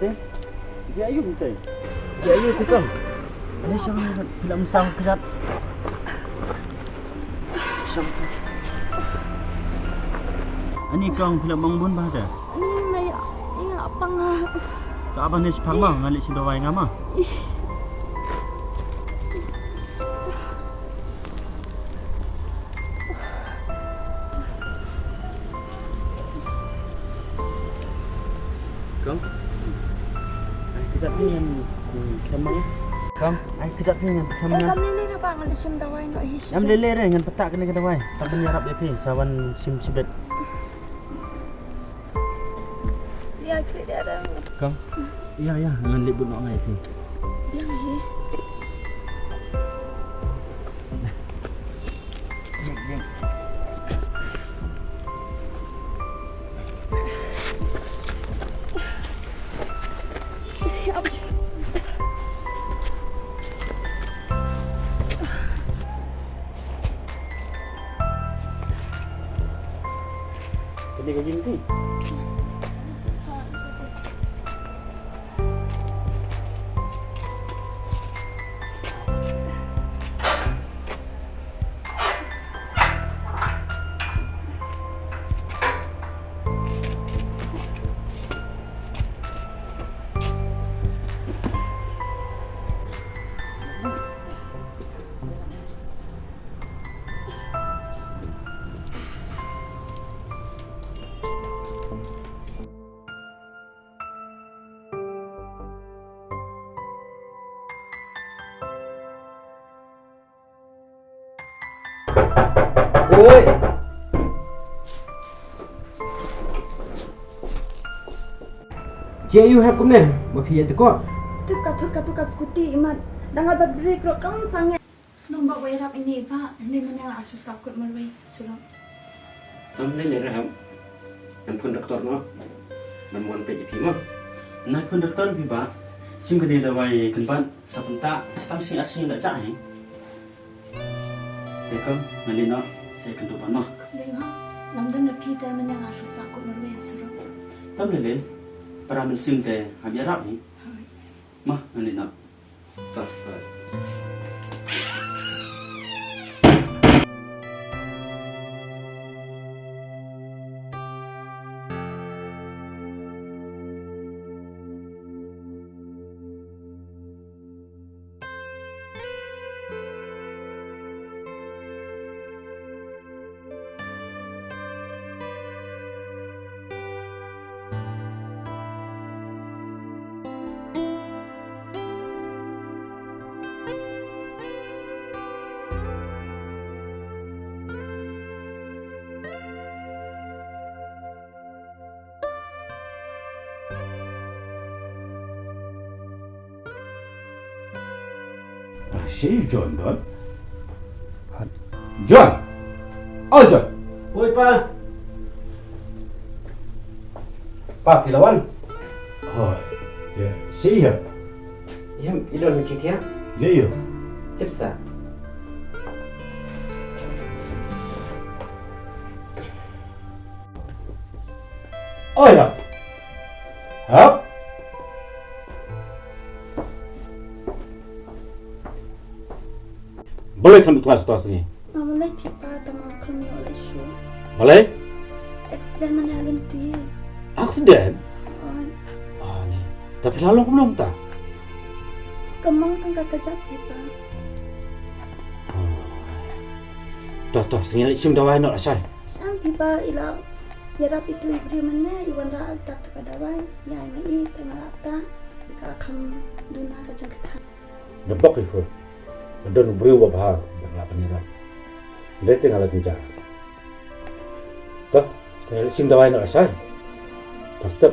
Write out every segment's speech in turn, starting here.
deh. Dia ayu betul. Dia ayu tu kang. Ini siapa film sang kerat. Ani kang film bangun bah dah. Ini mai ingat pangah. Tak abang ni sepang mah ngalik si dawai ngama. Kang. Ai kejap ni yang kemang. Kang, ai kejap ni yang kemang. Kami ni nak pangan di sim dawai nak his. Yang lele re ngan petak kena ke dawai. Tak menyerap dia pi sawan sim sibet. Dia ke dia ada. Kang. Ya ngan libut nak ngai tu. Yang he. Jeng. Kena gaji ni. Oi. You have come ne? Mafia tu kau. Tuka skuti imat. Dangal break ro kam sange. Nombak wairap ini pak. Ini mana asu sakut malway sulam. Tam ne le raham. An pun doktor no. Man mon pe jipi mo. Nai pun doktor pi ba. Sim kena dawai kenpan sapunta setang sing arsing dak cak ni. Tekam ngalin no. Saya kena depan mah. Lima. Namdan rapi te mana asu sakut malway sulam. Tam lele. Para mensim te habiarap ni. Mah ngalin no. Tak. Si John doon? John! Oh, John! Oi pa. Pa pilawan. Oh, ya. Si ya? Yam idon macam dia. Ya. Tipsa. Oh ya. Hap? Boleh kami kelas tu asli? Namalay pipa tamang kami oleh show. Boleh? Accident mana alinti. Aksiden? Ay, Ah, ni. Tapi lalu aku belum tak. kemang kan kakajat pipa. Toh, singit sim dawai nak asal. Sang pipa ila yarap itu ibri mana iwan ra tak kadawai. Ya mai tengah rata. Kakam duna kajang kita. Debok itu. Don beri wa bahar berla penira. Dia tinggal tinja. Toh, singit sim dawai nak asal. Pasti.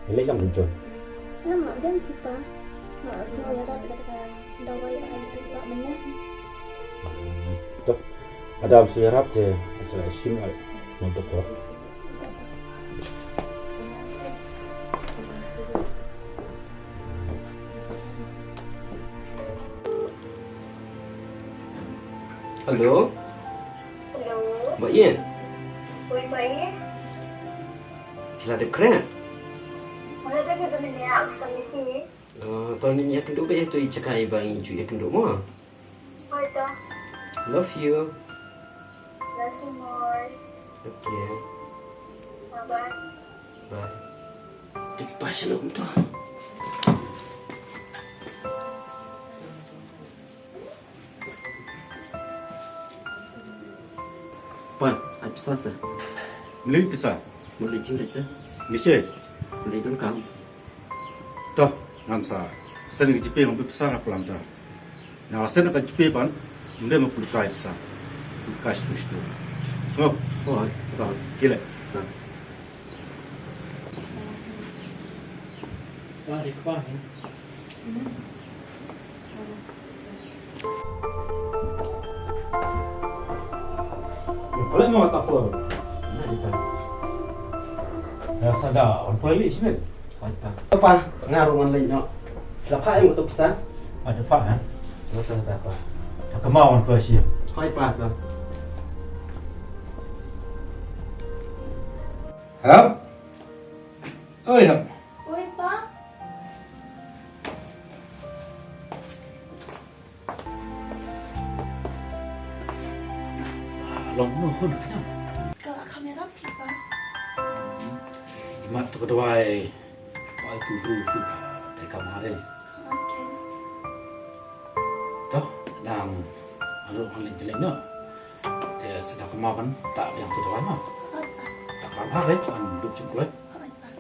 Ini yang John. Ya mak dan pipa. Mak semua yarap kata dawai ba itu pak mana. Toh, ada am siarap je asal sim al doktor. Halo. Hello. Mbak Ian. Oi, baik. Kila ada keren. Tôi nhìn nhạc kinh đô bây giờ tôi chắc ai bằng chủ nhạc kinh đô mà. Love you. Okay. Bye. Cepat senang tu. Pan, ada pesan sah. Beli pisah. Boleh cingkat tu. Nisi. Boleh dulu kau. Toh, ngansa. Seni jipe ngombe pisah apa lanta. Nah, seni kan jipe pan. Mungkin mau perlu kaya pisah. Kas tu. So, Oh, toh, gila. tak. Balik bahin. Boleh mau tak apa? Nanti pan. Dah sadar, orang pelik sih. Baik pan. Apa? Ngaruh dengan lain nak. Lepas yang untuk pesan. Ada pak kan? Betul tak apa. Dah kemauan pelik. Baik pan tu. Hap? Oh ya. Oi, Pak. Long mohon kan? Kalau kamera pi, Pak. Imat tu kedai. Pak itu tu. Dari kamar deh. Okey. Toh, nang alu orang jelek no. Dia sedang kemauan tak yang tu dah lama. Oi, Pak. Tak kamar deh, kan duduk cungkuat. Oi, Pak.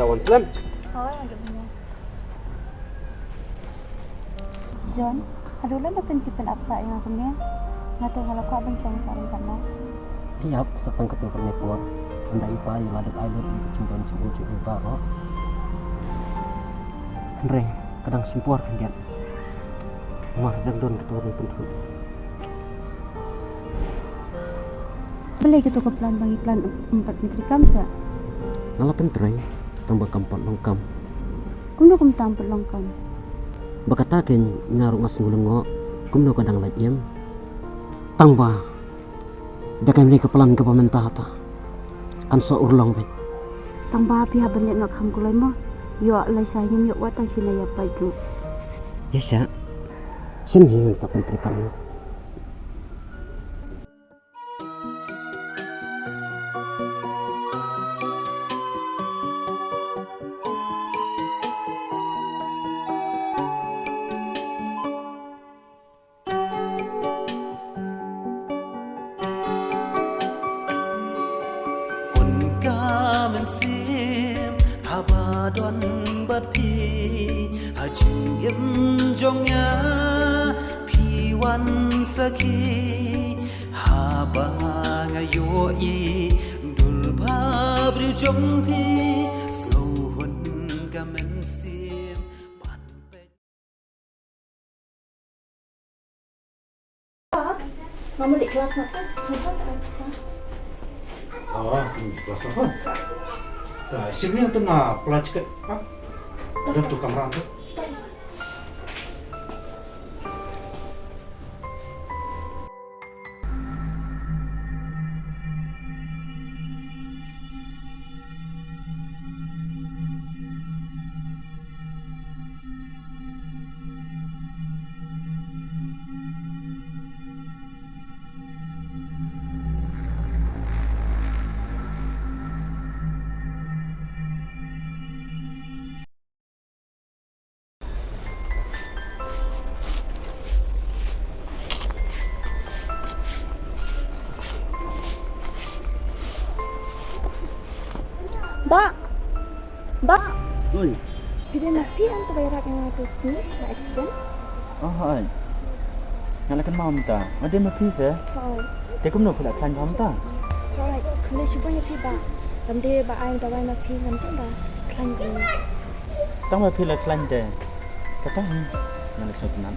Lawan Islam. John, adulan na pencipan apsa yang aku ni. Ngata kalau kau abang sama sarang sama. Lihat setengkap yang kami puan. Anda ipa yang ada air di kecimpan cincin baro. Andre, kadang simpuar kan dia. Umar dan don keturun pentul. Boleh gitu ke plan bagi plan 4 metri kamsa. Ngala pentreng tambah kampat longkam. Kuno kum tampil longkam. Bakatakin ngaruh ngas ngulungo. Kumno kadang lagi Tangba. Dakan ni kepelan ke pemerintah ta. Kan so urlong bet. Tambah api haban nak ham kulai mo. Yo lai sayim yo watang sina ya pai group. Yesya. Sin hingan sa pentri kami. Abadon batpi hajung im jongnya piwan saki haba ngayoi dul babri jongpi slow hun gamen sim panpe. Mama di kelas apa? Sudah saya bisa. Oh, kelas apa? Nah, sini tu na pelacak pak. Dan tu kamera tu. Ba. Ba. Ui. Pide mafi am tu bayar yang itu sini, na accident. Oh hai. Ngalakan mau minta. Ada mafi se. Kau. Dia kumno pula klan paham ta. Kau lagi kena cuba ya pi ba. Kamde ba ai da wai mafi macam ba. Klan ini. Tang mafi la klan de. Kata ni. Ngalak sotunan.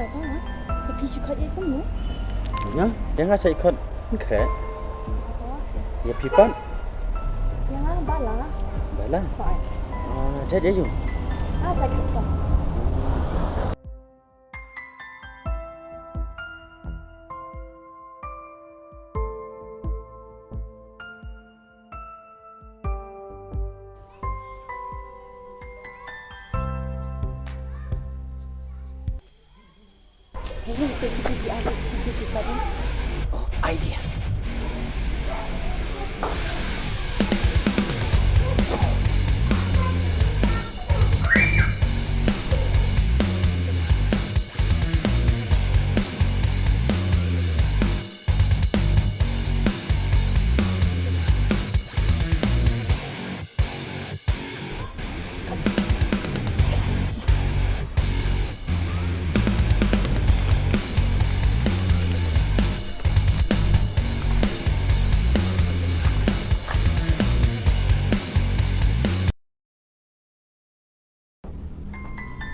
Ba ba. Mafi suka dia kamu. Ya, dia ngasih ikut kre. Ya pipan. Yang bala. Balan. Kau. Jadi ayo. Tak kita. Oh, idea.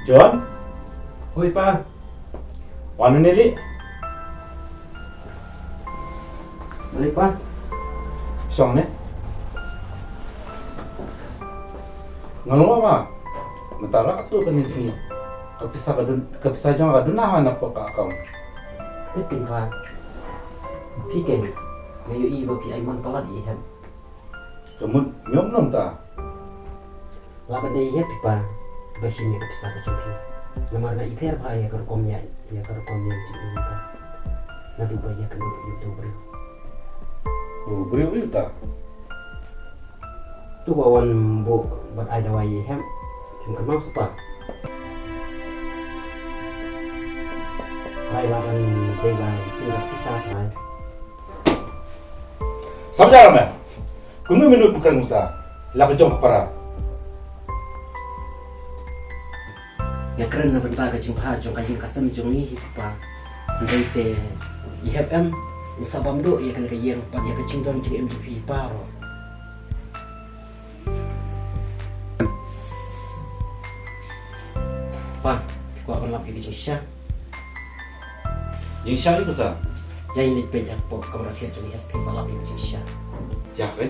John, Oi, pa. warna nili, Balik, pa. song ne? Nganu apa? Mentara tu kan sini. Kepisah jangan kadun nahan apa kau. Tikin pa. Piken. Ngayon iba pi ay man pala di hem. Kemun nyom nom ta. Laban day hem pa. Basinya kepisah ka chumpi. Lamar na iper pa ya kerkomnya cinta. Nadu ba ya kanu YouTuber. Oh, beriu itu ta. Tu bawan bo bat ay dawai hem. Kim kan mau sepa. Kai laban day ba singa pisah kai. Sampai me. Kunu minut bukan muta. Lak jong para. Ya keren na benta ka jingpa jong ka jingkasam jong ni hipa. Ndai te IFM ni sabam do ya kan ka yer pa ya ka jingdon jing MVP paro. Pa, ko akan lap ki jing Jinsha itu ta. Jai ni pe jak po kamera kia jong ya pe salap ki jing Ya kan?